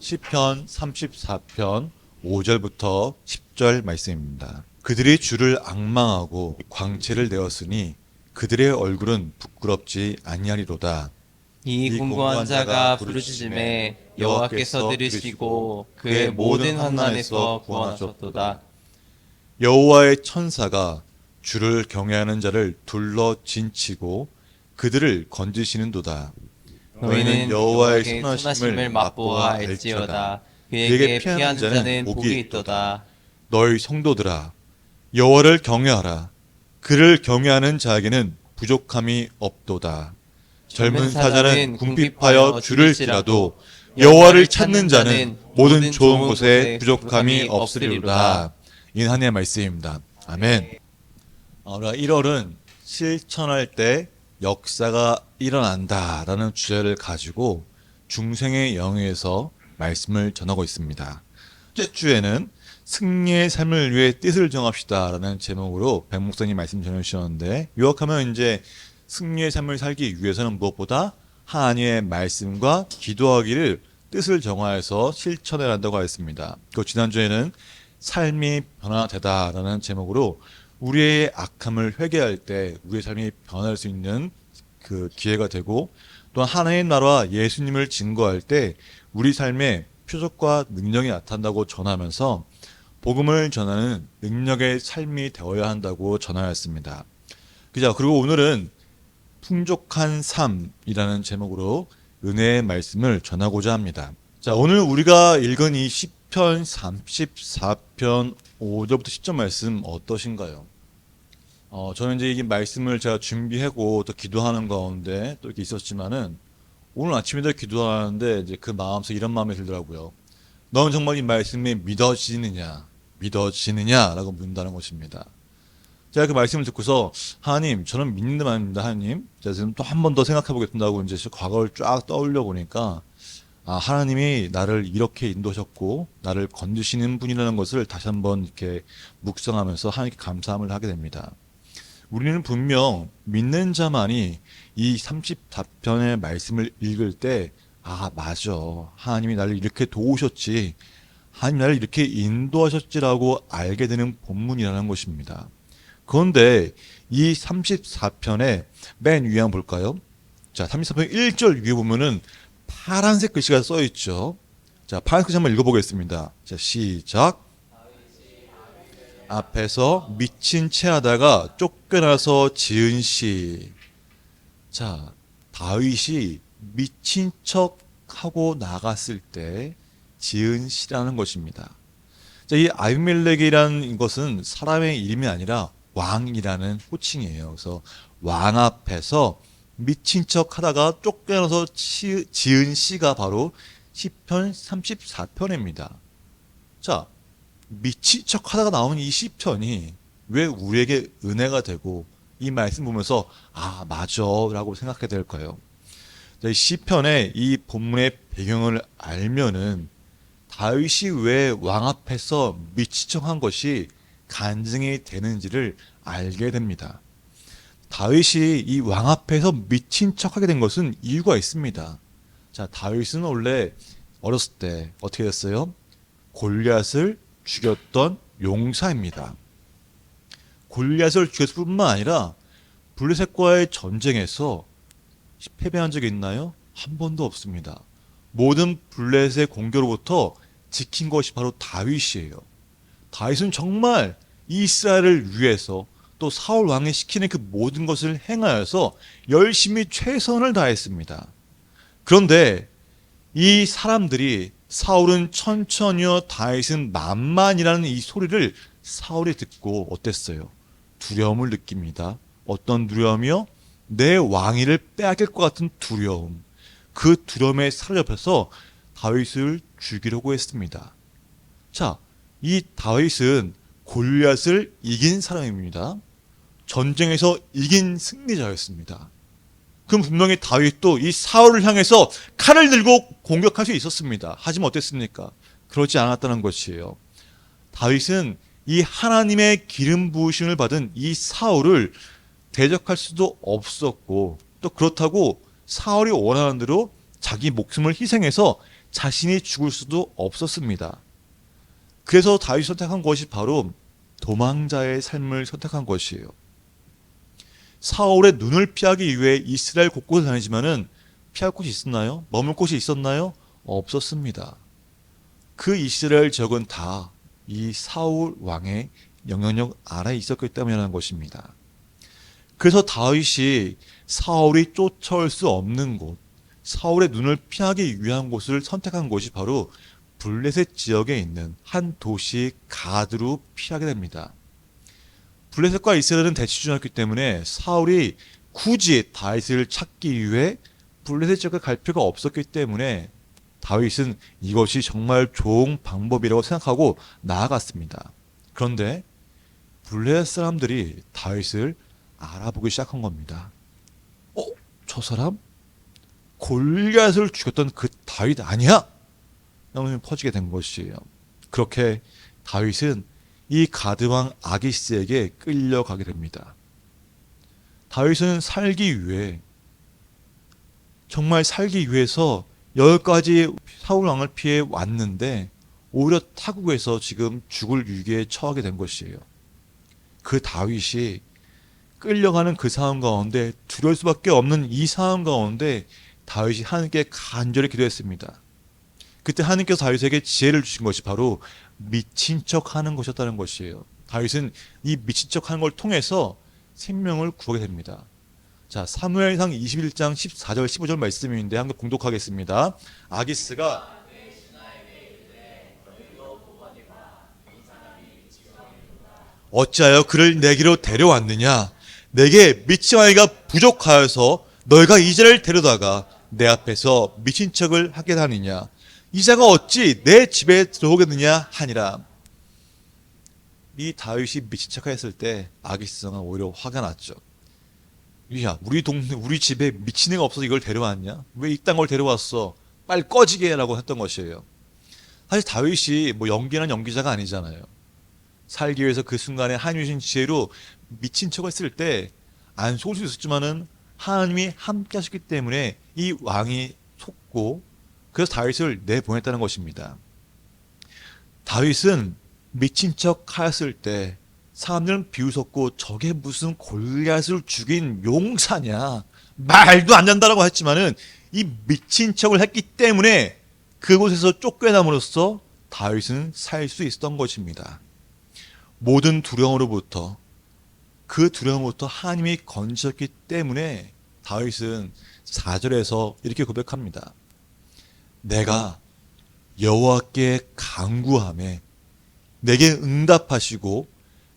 시편 34편 5절부터 10절 말씀입니다. 그들이 주를 앙망하고 광채를 내었으니 그들의 얼굴은 부끄럽지 아니하리로다. 이 공고한 자가 부르짖음에 여호와께서 들으시고 그의 모든 환난에서 구원하셨도다. 여호와의 천사가 주를 경외하는 자를 둘러 진치고 그들을 건지시는도다. 너희는 여호와의 선하심을 맛보아 알지어다. 그에게 피하는 자는 복이 있도다. 너희 성도들아, 여호와를 경외하라. 그를 경외하는 자에게는 부족함이 없도다. 젊은 사자는 궁핍하여 줄을지라도 여호와를 찾는 자는 모든 좋은 곳에 부족함이 없으리로다. 이 한 해의 말씀입니다. 아멘. 우리가 1월은 실천할 때 역사가 일어난다라는 주제를 가지고 중생의 영에서 말씀을 전하고 있습니다. 첫째 주에는 승리의 삶을 위해 뜻을 정합시다라는 제목으로 백 목사님 말씀 전해주셨는데, 요약하면 이제 승리의 삶을 살기 위해서는 무엇보다 하나님의 말씀과 기도하기를 뜻을 정하여서 실천해야 한다고 하였습니다. 그 지난주에는 삶이 변화되다라는 제목으로 우리의 악함을 회개할 때 우리의 삶이 변할 수 있는 그 기회가 되고, 또한 하나님 나라와 예수님을 증거할 때 우리 삶에 표적과 능력이 나타난다고 전하면서 복음을 전하는 능력의 삶이 되어야 한다고 전하였습니다. 그리고 오늘은 풍족한 삶이라는 제목으로 은혜의 말씀을 전하고자 합니다. 자, 오늘 우리가 읽은 이 시편 34편 5절부터 10절 말씀 어떠신가요? 저는 이제 이 말씀을 제가 준비하고 또 기도하는 가운데 또 이렇게 있었지만은, 오늘 아침에도 기도하는데 이제 그 마음속에 이런 마음이 들더라고요. 너는 정말 이 말씀이 믿어지느냐라고 묻는다는 것입니다. 제가 그 말씀을 듣고서, 하나님, 저는 믿는 말입니다, 하나님. 제가 지금 또 한 번 더 생각해 보겠다고 이제 과거를 쫙 떠올려 보니까, 하나님이 나를 이렇게 인도하셨고 나를 건드시는 분이라는 것을 다시 한번 이렇게 묵상하면서 하나님께 감사함을 하게 됩니다. 우리는 분명 믿는 자만이 이 34편의 말씀을 읽을 때, 맞아, 하나님이 나를 이렇게 도우셨지, 하나님 나를 이렇게 인도하셨지라고 알게 되는 본문이라는 것입니다. 그런데 이 34편의 맨 위에 한번 볼까요? 자, 34편 1절 위에 보면은 파란색 글씨가 써 있죠. 자, 파란색 글씨 한번 읽어보겠습니다. 자, 시작. 앞에서 미친 채 하다가 쫓겨나서 지은 시. 자, 다윗이 미친 척 하고 나갔을 때 지은 시라는 것입니다. 자, 이 아비멜렉이라는 것은 사람의 이름이 아니라 왕이라는 호칭이에요. 그래서 왕 앞에서 미친 척 하다가 쫓겨나서 지은 시가 바로 시편 34편입니다. 자, 미친 척 하다가 나온 이 시편이 왜 우리에게 은혜가 되고 이 말씀 보면서 맞아 라고 생각하게 될 거예요. 이 시편의 이 본문의 배경을 알면은 다윗이 왜 왕 앞에서 미친 척 한 것이 간증이 되는지를 알게 됩니다. 다윗이 이 왕 앞에서 미친 척 하게 된 것은 이유가 있습니다. 자, 다윗은 원래 어렸을 때 어떻게 됐어요? 골리앗을 죽였던 용사입니다. 골리앗을 죽였을 뿐만 아니라 블레셋과의 전쟁에서 패배한 적이 있나요? 한 번도 없습니다. 모든 블레셋의 공격으로부터 지킨 것이 바로 다윗이에요. 다윗은 정말 이스라엘을 위해서 또 사울 왕이 시키는 그 모든 것을 행하여서 열심히 최선을 다했습니다. 그런데 이 사람들이 사울은 천천히요 다윗은 만만이라는 이 소리를 사울이 듣고 어땠어요? 두려움을 느낍니다. 어떤 두려움이요? 내 왕위를 빼앗길 것 같은 두려움. 그 두려움에 사로잡혀서 다윗을 죽이려고 했습니다. 자, 이 다윗은 골리앗을 이긴 사람입니다. 전쟁에서 이긴 승리자였습니다. 그럼 분명히 다윗도 이 사울을 향해서 칼을 들고 공격할 수 있었습니다. 하지만 어땠습니까? 그러지 않았다는 것이에요. 다윗은 이 하나님의 기름 부으심을 받은 이 사울을 대적할 수도 없었고, 또 그렇다고 사울이 원하는 대로 자기 목숨을 희생해서 자신이 죽을 수도 없었습니다. 그래서 다윗이 선택한 것이 바로 도망자의 삶을 선택한 것이에요. 사울의 눈을 피하기 위해 이스라엘 곳곳을 다니지만은 피할 곳이 있었나요? 머물 곳이 있었나요? 없었습니다. 그 이스라엘 지역은 다 이 사울 왕의 영향력 아래에 있었기 때문이라는 것입니다. 그래서 다윗이 사울이 쫓아올 수 없는 곳, 사울의 눈을 피하기 위한 곳을 선택한 곳이 바로 블레셋 지역에 있는 한 도시 가드로 피하게 됩니다. 블레셋과 이스라엘은 대치중이었기 때문에 사울이 굳이 다윗을 찾기 위해 블레셋 지역에 갈 필요가 없었기 때문에 다윗은 이것이 정말 좋은 방법이라고 생각하고 나아갔습니다. 그런데 블레셋 사람들이 다윗을 알아보기 시작한 겁니다. 저 사람? 골리앗을 죽였던 그 다윗 아니야? 라고 퍼지게 된 것이에요. 그렇게 다윗은 이 가드왕 아기스에게 끌려가게 됩니다. 다윗은 살기 위해, 정말 살기 위해서 여기까지 사울 왕을 피해 왔는데 오히려 타국에서 지금 죽을 위기에 처하게 된 것이에요. 그 다윗이 끌려가는 그 상황 가운데, 두려울 수밖에 없는 이 상황 가운데 다윗이 하나님께 간절히 기도했습니다. 그때 하나님께서 다윗에게 지혜를 주신 것이 바로 미친 척하는 것이었다는 것이에요. 다윗은 이 미친 척하는 걸 통해서 생명을 구하게 됩니다. 자, 사무엘상 21장 14절 15절 말씀인데 한번 봉독하겠습니다. 아기스가 어찌하여 그를 내게로 데려왔느냐? 내게 미친 아이가 부족하여서 너희가 이자를 데려다가 내 앞에서 미친 척을 하게 하느냐? 이자가 어찌 내 집에 들어오겠느냐 하니라. 이 다윗이 미친 척했을 때 아기스가 오히려 화가 났죠. 야, 우리 집에 미친 애가 없어서 이걸 데려왔냐? 왜 이딴 걸 데려왔어? 빨리 꺼지게 해라고 했던 것이에요. 사실 다윗이 뭐 연기는 연기자가 아니잖아요. 살기 위해서 그 순간에 하나님이 주신 지혜로 미친 척을 했을 때 안 속을 수 있었지만은 하나님이 함께 하셨기 때문에 이 왕이 속고, 그래서 다윗을 내보냈다는 것입니다. 다윗은 미친 척 하였을 때 사람들은 비웃었고, 저게 무슨 골리앗을 죽인 용사냐, 말도 안 된다라고 했지만은 이 미친 척을 했기 때문에 그곳에서 쫓겨남으로써 다윗은 살 수 있었던 것입니다. 모든 두려움으로부터, 그 두려움으로부터 하나님이 건지셨기 때문에 다윗은 4절에서 이렇게 고백합니다. 내가 여호와께 간구하매 내게 응답하시고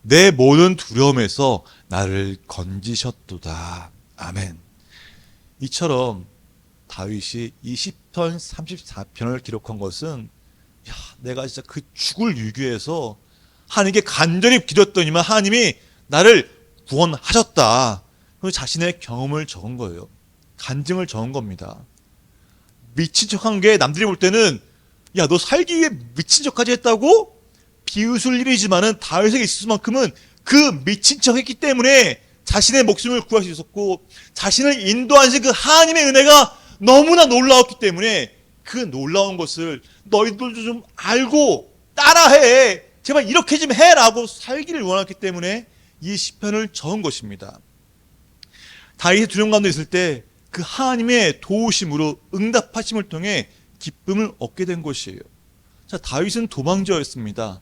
내 모든 두려움에서 나를 건지셨도다. 아멘. 이처럼 다윗이 이 시편 34편을 기록한 것은, 야, 내가 진짜 그 죽을 위기에서 하나님께 간절히 기도했더니만 하나님이 나를 구원하셨다. 그 자신의 경험을 적은 거예요. 간증을 적은 겁니다. 미친 척한 게 남들이 볼 때는, 야, 너 살기 위해 미친 척까지 했다고? 비웃을 일이지만은 다윗에게 있을 만큼은 그 미친 척했기 때문에 자신의 목숨을 구할 수 있었고, 자신을 인도하신 그 하나님의 은혜가 너무나 놀라웠기 때문에 그 놀라운 것을 너희들도 좀 알고 따라해, 제발 이렇게 좀 해라고 살기를 원했기 때문에 이 시편을 적은 것입니다. 다윗의 두려움 가운데 있을 때 그 하나님의 도우심으로, 응답하심을 통해 기쁨을 얻게 된 것이에요. 자, 다윗은 도망자였습니다.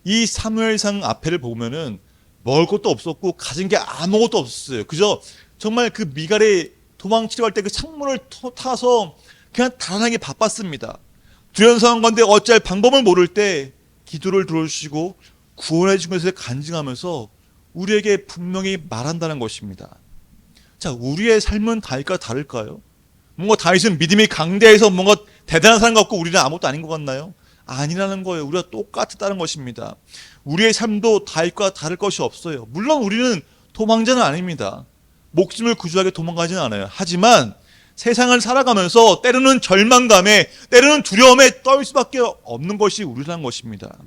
이 사무엘상 앞에를 보면은 먹을 것도 없었고 가진 게 아무것도 없었어요. 그저 정말 그 미갈에 도망치려 할 때 그 창문을 타서 그냥 달아나기 바빴습니다. 두려운 상황 가운데 어찌할 방법을 모를 때 기도를 들어주시고 구원해 주신 것을 간증하면서 우리에게 분명히 말한다는 것입니다. 자, 우리의 삶은 다윗과 다를까요? 뭔가 다윗은 믿음이 강대해서 뭔가 대단한 사람 같고 우리는 아무것도 아닌 것 같나요? 아니라는 거예요. 우리가 똑같다는 것입니다. 우리의 삶도 다윗과 다를 것이 없어요. 물론 우리는 도망자는 아닙니다. 목숨을 구주하게 도망가지는 않아요. 하지만 세상을 살아가면서 때로는 절망감에, 때로는 두려움에 떨 수밖에 없는 것이 우리라는 것입니다.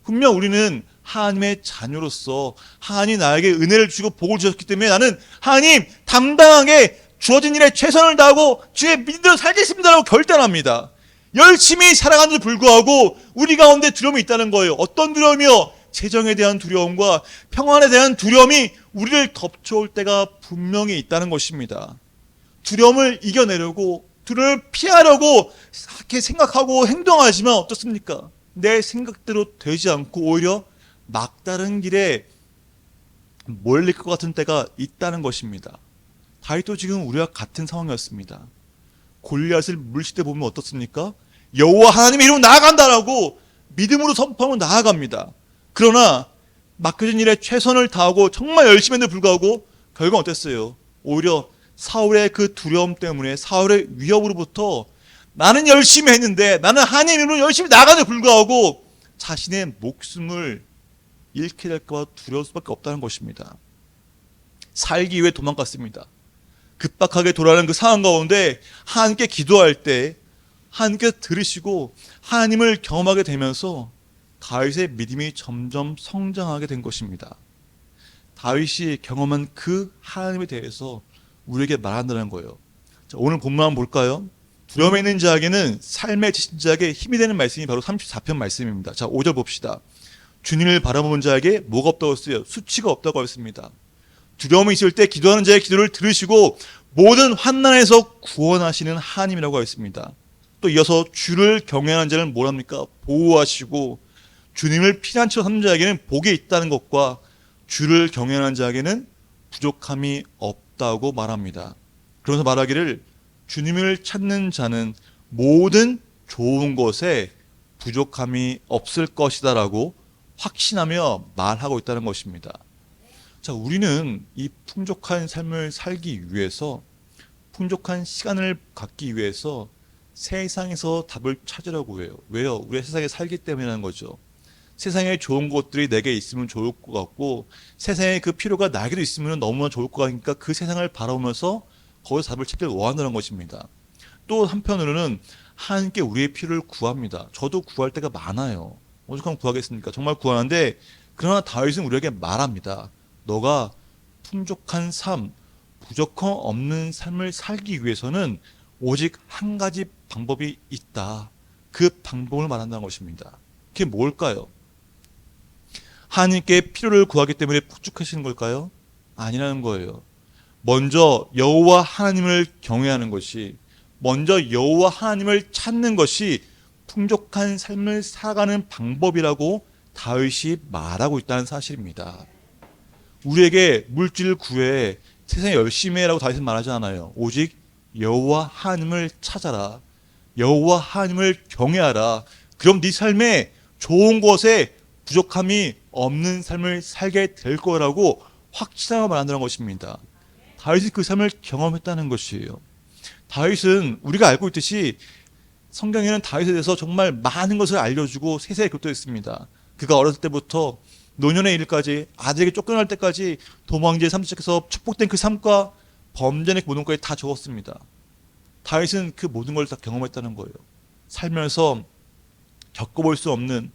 분명 우리는 하나님의 자녀로서 하나님이 나에게 은혜를 주고 복을 주셨기 때문에 나는 하나님 담당하게 주어진 일에 최선을 다하고 주의 믿음대로 살겠습니다라고 결단합니다. 열심히 살아가는데도 불구하고 우리 가운데 두려움이 있다는 거예요. 어떤 두려움이요? 재정에 대한 두려움과 평안에 대한 두려움이 우리를 덮쳐올 때가 분명히 있다는 것입니다. 두려움을 이겨내려고, 두려움을 피하려고 이렇게 생각하고 행동하지만 어떻습니까? 내 생각대로 되지 않고 오히려 막다른 길에 몰릴 것 같은 때가 있다는 것입니다. 다윗도 지금 우리와 같은 상황이었습니다. 골리앗을 물실 때 보면 어떻습니까? 여호와 하나님의 이름으로 나아간다라고 믿음으로 선포하고 나아갑니다. 그러나 맡겨진 일에 최선을 다하고 정말 열심히 했는데 불구하고 결과는 어땠어요? 오히려 사울의 그 두려움 때문에, 사울의 위협으로부터 나는 열심히 했는데, 나는 하나님의 이름으로 열심히 나가는데 불구하고 자신의 목숨을 잃게 될까 봐 두려울 수밖에 없다는 것입니다. 살기 위해 도망갔습니다. 급박하게 돌아가는 그 상황 가운데 하나님께 기도할 때 하나님께서 들으시고 하나님을 경험하게 되면서 다윗의 믿음이 점점 성장하게 된 것입니다. 다윗이 경험한 그 하나님에 대해서 우리에게 말한다는 거예요. 자, 오늘 본문 한번 볼까요? 두려움에 있는 자에게는 삶의 지친 자에게 힘이 되는 말씀이 바로 34편 말씀입니다. 자, 5절 봅시다. 주님을 바라보는 자에게 뭐가 없다고 했어요? 수치가 없다고 했습니다. 두려움이 있을 때 기도하는 자의 기도를 들으시고 모든 환난에서 구원하시는 하나님이라고 했습니다. 또 이어서 주를 경외하는 자는 뭐랍니까? 보호하시고 주님을 피난처로 삼는 자에게는 복이 있다는 것과 주를 경외하는 자에게는 부족함이 없다고 말합니다. 그러면서 말하기를 주님을 찾는 자는 모든 좋은 것에 부족함이 없을 것이다 라고 확신하며 말하고 있다는 것입니다. 자, 우리는 이 풍족한 삶을 살기 위해서, 풍족한 시간을 갖기 위해서 세상에서 답을 찾으려고 해요. 왜요? 우리가 세상에 살기 때문이라는 거죠. 세상에 좋은 것들이 내게 있으면 좋을 것 같고 세상에 그 필요가 나에게도 있으면 너무나 좋을 것 같으니까 그 세상을 바라보면서 거기서 답을 찾기를 원한다는 것입니다. 또 한편으로는 하나님께 우리의 필요를 구합니다. 저도 구할 때가 많아요. 오죽하면 구하겠습니까? 정말 구하는데, 그러나 다윗은 우리에게 말합니다. 너가 풍족한 삶, 부족함 없는 삶을 살기 위해서는 오직 한 가지 방법이 있다. 그 방법을 말한다는 것입니다. 그게 뭘까요? 하나님께 필요를 구하기 때문에 풍족하시는 걸까요? 아니라는 거예요. 먼저 여호와 하나님을 경외하는 것이, 먼저 여호와 하나님을 찾는 것이 풍족한 삶을 살아가는 방법이라고 다윗이 말하고 있다는 사실입니다. 우리에게 물질을 구해 세상에 열심히 해라고 다윗은 말하지 않아요. 오직 여호와 하나님을 찾아라. 여호와 하나님을 경외하라. 그럼 네 삶에 좋은 것에 부족함이 없는 삶을 살게 될 거라고 확신하고 말한다는 것입니다. 다윗이 그 삶을 경험했다는 것이에요. 다윗은 우리가 알고 있듯이 성경에는 다윗에 대해서 정말 많은 것을 알려주고 세세히 교토했습니다. 그가 어렸을 때부터 노년의 일까지, 아들에게 쫓겨날 때까지 도망지의 삶 속에서 축복된 그 삶과 범죄의 모든 것까지 다 적었습니다. 다윗은 그 모든 걸 다 경험했다는 거예요. 살면서 겪어볼 수 없는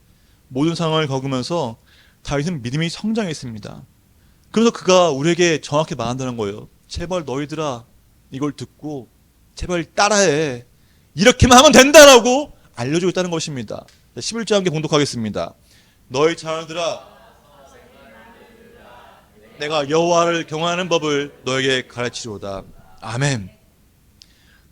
모든 상황을 겪으면서 다윗은 믿음이 성장했습니다. 그래서 그가 우리에게 정확히 말한다는 거예요. 제발 너희들아, 이걸 듣고 제발 따라해. 이렇게만 하면 된다라고 알려주고 있다는 것입니다. 11절 함께 봉독하겠습니다. 너희 자녀들아, 내가 여호와를 경외하는 법을 너에게 가르치리로다. 아멘.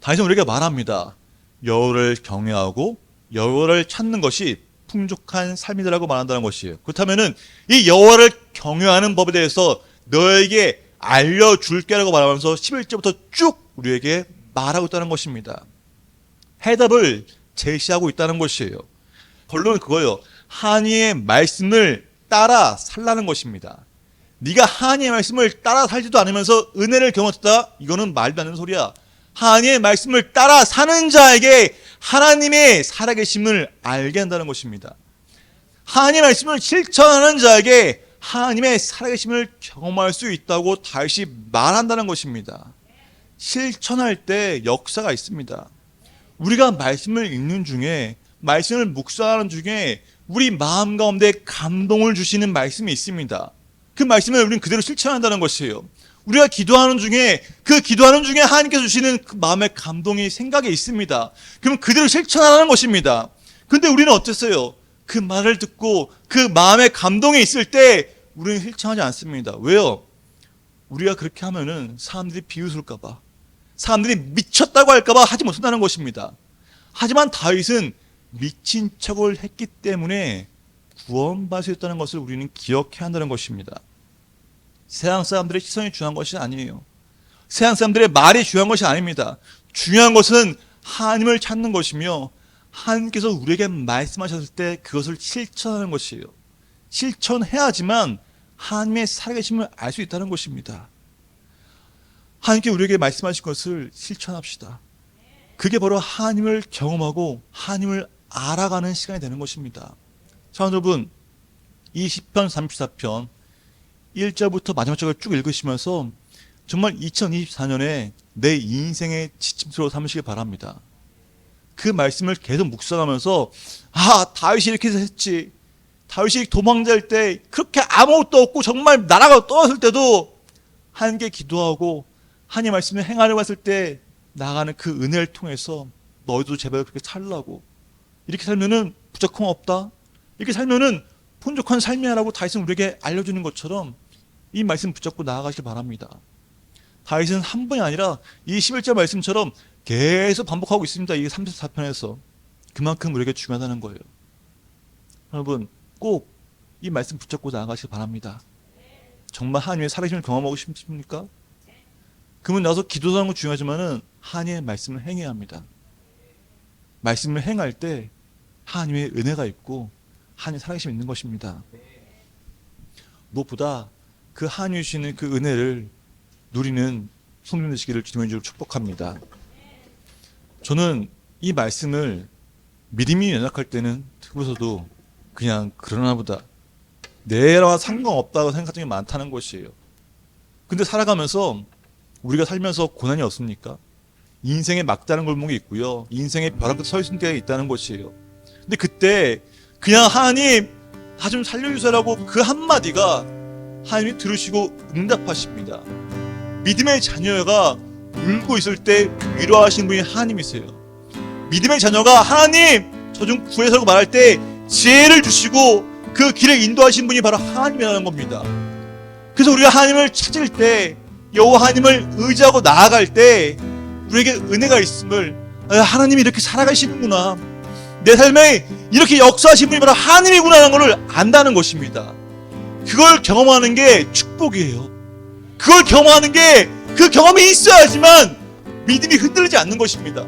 다윗은 우리에게 말합니다. 여호와를 경외하고 여호와를 찾는 것이 풍족한 삶이라고 말한다는 것이에요. 그렇다면은 이 여호와를 경외하는 법에 대해서 너에게 알려줄게라고 말하면서 11절부터 쭉 우리에게 말하고 있다는 것입니다. 해답을 제시하고 있다는 것이에요. 결론은 그거예요. 하나님의 말씀을 따라 살라는 것입니다. 네가 하나님의 말씀을 따라 살지도 않으면서 은혜를 경험했다? 이거는 말도 안 되는 소리야. 하나님의 말씀을 따라 사는 자에게 하나님의 살아계심을 알게 한다는 것입니다. 하나님의 말씀을 실천하는 자에게 하나님의 살아계심을 경험할 수 있다고 다시 말한다는 것입니다. 실천할 때 역사가 있습니다. 우리가 말씀을 읽는 중에, 말씀을 묵상하는 중에 우리 마음 가운데 감동을 주시는 말씀이 있습니다. 그 말씀을 우리는 그대로 실천한다는 것이에요. 우리가 기도하는 중에 그 기도하는 중에 하나님께서 주시는 그 마음의 감동이 생각에 있습니다. 그럼 그대로 실천하는 것입니다. 근데 우리는 어땠어요? 그 말을 듣고 그 마음의 감동이 있을 때 우리는 실천하지 않습니다. 왜요? 우리가 그렇게 하면은 사람들이 비웃을까 봐, 사람들이 미쳤다고 할까 봐 하지 못한다는 것입니다. 하지만 다윗은 미친 척을 했기 때문에 구원받을 수 있다는 것을 우리는 기억해야 한다는 것입니다. 세상 사람들의 시선이 중요한 것이 아니에요. 세상 사람들의 말이 중요한 것이 아닙니다. 중요한 것은 하나님을 찾는 것이며 하나님께서 우리에게 말씀하셨을 때 그것을 실천하는 것이에요. 실천해야지만 하나님의 살아계심을 알 수 있다는 것입니다. 하나님께 우리에게 말씀하신 것을 실천합시다. 그게 바로 하나님을 경험하고 하나님을 알아가는 시간이 되는 것입니다. 자, 여러분, 이 시편 34편 1절부터 마지막 절을 쭉 읽으시면서 정말 2024년에 내 인생의 지침서로 삼으시길 바랍니다. 그 말씀을 계속 묵상하면서 다윗이 이렇게 했지, 다윗이 도망갈 때 그렇게 아무것도 없고 정말 나라가 떨어졌을 때도 하나님께 기도하고 하나님 말씀을 행하려고 했을 때 나가는 그 은혜를 통해서 너희도 제발 그렇게 살라고, 이렇게 살면은 부족함 없다, 이렇게 살면은 풍족한 삶이야라고 다윗은 우리에게 알려주는 것처럼 이 말씀 붙잡고 나아가시길 바랍니다. 다윗은 한 번이 아니라 이 11절 말씀처럼 계속 반복하고 있습니다. 이 34편에서. 그만큼 우리에게 중요하다는 거예요. 여러분, 꼭 이 말씀 붙잡고 나아가시길 바랍니다. 정말 하나님의 살아계심을 경험하고 싶습니까? 그러면 나서 기도하는 건 중요하지만은 하나님의 말씀을 행해야 합니다. 말씀을 행할 때 하나님의 은혜가 있고 하나님의 살아계심이 있는 것입니다. 무엇보다 그 하나님이 주시는 그 은혜를 누리는 성령 되시기를 주님의 이름으로 축복합니다. 저는 이 말씀을 믿음이 연약할 때는 특별서도 그냥 그러나 보다, 내와 상관없다고 생각하는 게 많다는 것이에요. 근데 살아가면서 우리가 살면서 고난이 없습니까? 인생의 막다른 골목이 있고요, 인생의 벼랑 끝에 서 있는 데가 있다는 것이에요. 근데 그때 그냥 하나님 나 좀 살려주세요라고 그 한마디가 하나님이 들으시고 응답하십니다. 믿음의 자녀가 울고 있을 때 위로하시는 분이 하나님이세요. 믿음의 자녀가 하나님 저 좀 구해서라고 말할 때 지혜를 주시고 그 길을 인도하신 분이 바로 하나님이라는 겁니다. 그래서 우리가 하나님을 찾을 때, 여호와 하나님을 의지하고 나아갈 때 우리에게 은혜가 있음을, 하나님이 이렇게 살아가시는구나, 내 삶에 이렇게 역사하신 분이 바로 하나님이구나 하는 것을 안다는 것입니다. 그걸 경험하는 게 축복이에요. 그걸 경험하는 게, 그 경험이 있어야지만 믿음이 흔들리지 않는 것입니다.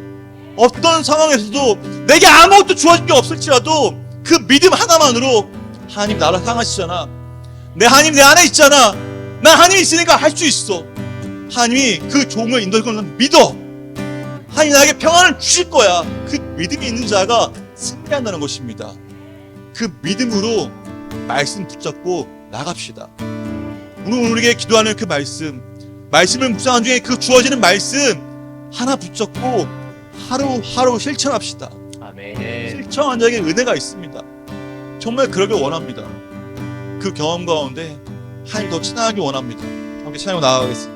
어떤 상황에서도 내게 아무것도 주어진 게 없을지라도 그 믿음 하나만으로 하나님 나를 사랑하시잖아, 내 하나님 내 안에 있잖아, 난 하나님이 있으니까 할 수 있어, 하나님이 그 종을 인도할 거는 믿어, 하나님 나에게 평안을 주실 거야, 그 믿음이 있는 자가 승리한다는 것입니다. 그 믿음으로 말씀 붙잡고 나갑시다. 오늘 우리에게 기도하는 그 말씀을 묵상한 중에 그 주어지는 말씀 하나 붙잡고 하루하루 실천합시다. 아멘. 실천한 자에게 은혜가 있습니다. 정말 그러길 원합니다. 그 경험 가운데 하나님 더 친하게 원합니다. 함께 찬양으로 나아가겠습니다.